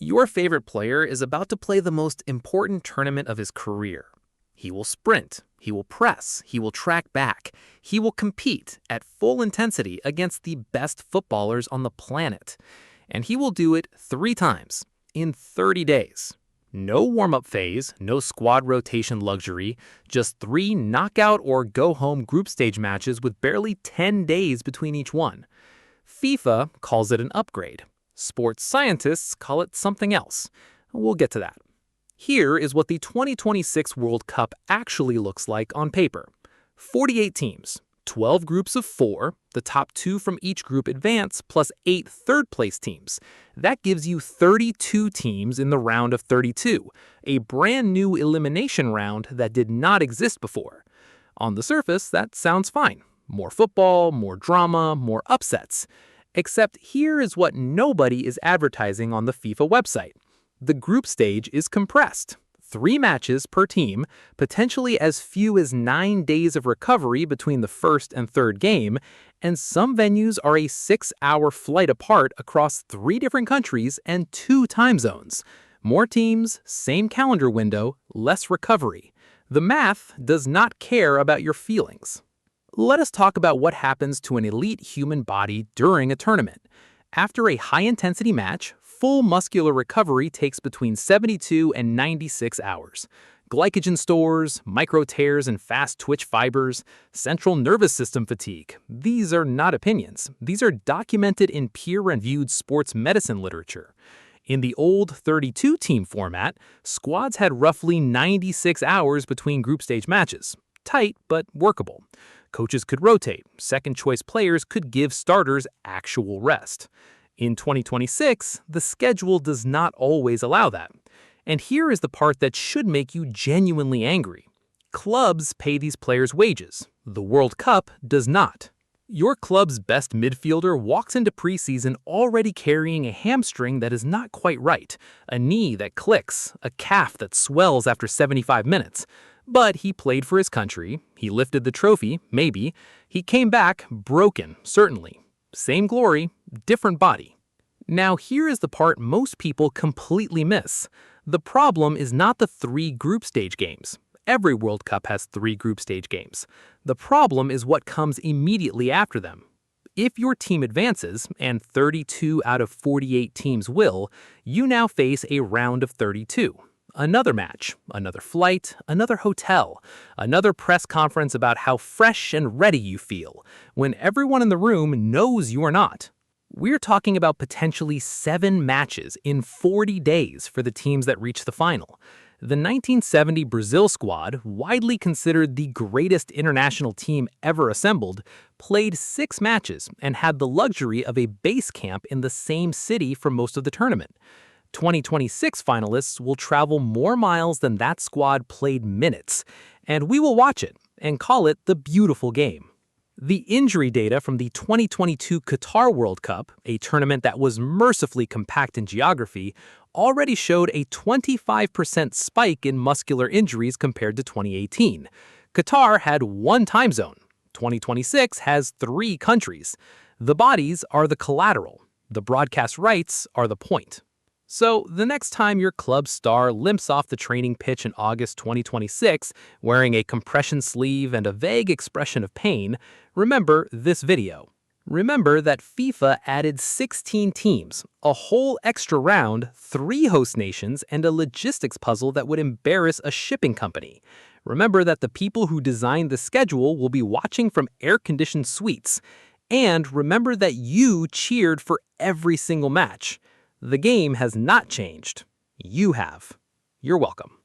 Your favorite player is about to play the most important tournament of his career. He will sprint, he will press, he will track back, he will compete at full intensity against the best footballers on the planet. And he will do it 3 times in 30 days. No warm-up phase, no squad rotation luxury, just 3 knockout or go-home group stage matches with barely 10 days between each one. FIFA calls it an upgrade. Sports scientists call it something else. We'll get to that. Here is what the 2026 World Cup actually looks like on paper. 48 teams, 12 groups of 4, the top 2 from each group advance, plus 8 third-place teams. That gives you 32 teams in the round of 32, a brand new elimination round that did not exist before. On the surface, that sounds fine. More football, more drama, more upsets. Except here is what nobody is advertising on the FIFA website. The group stage is compressed. 3 matches per team, potentially as few as 9 days of recovery between the first and third game, and some venues are a 6-hour flight apart across 3 different countries and 2 time zones. More teams, same calendar window, less recovery. The math does not care about your feelings. Let us talk about what happens to an elite human body during a tournament. After a high-intensity match, full muscular recovery takes between 72 and 96 hours. Glycogen stores, micro tears and fast twitch fibers, central nervous system fatigue. These are not opinions. These are documented in peer-reviewed sports medicine literature. In the old 32-team format, squads had roughly 96 hours between group stage matches. Tight, but workable. Coaches could rotate. Second-choice players could give starters actual rest. In 2026, the schedule does not always allow that. And here is the part that should make you genuinely angry. Clubs pay these players wages. The World Cup does not. Your club's best midfielder walks into preseason already carrying a hamstring that is not quite right, a knee that clicks, a calf that swells after 75 minutes. But he played for his country, he lifted the trophy, maybe. He came back broken, certainly. Same glory, different body. Now here is the part most people completely miss. The problem is not the 3 group stage games. Every World Cup has 3 group stage games. The problem is what comes immediately after them. If your team advances, and 32 out of 48 teams will, you now face a round of 32. Another match, another flight, another hotel, another press conference about how fresh and ready you feel, when everyone in the room knows you are not. We're talking about potentially 7 matches in 40 days for the teams that reach the final. The 1970 Brazil squad, widely considered the greatest international team ever assembled, played 6 matches and had the luxury of a base camp in the same city for most of the tournament. 2026 finalists will travel more miles than that squad played minutes, and we will watch it and call it the beautiful game. The injury data from the 2022 Qatar World Cup, a tournament that was mercifully compact in geography, already showed a 25% spike in muscular injuries compared to 2018. Qatar had 1 time zone. 2026 has 3 countries. The bodies are the collateral. The broadcast rights are the point. So, the next time your club star limps off the training pitch in August 2026, wearing a compression sleeve and a vague expression of pain, remember this video. Remember that FIFA added 16 teams, a whole extra round, 3 host nations, and a logistics puzzle that would embarrass a shipping company. Remember that the people who designed the schedule will be watching from air-conditioned suites. And remember that you cheered for every single match. The game has not changed. You have. You're welcome.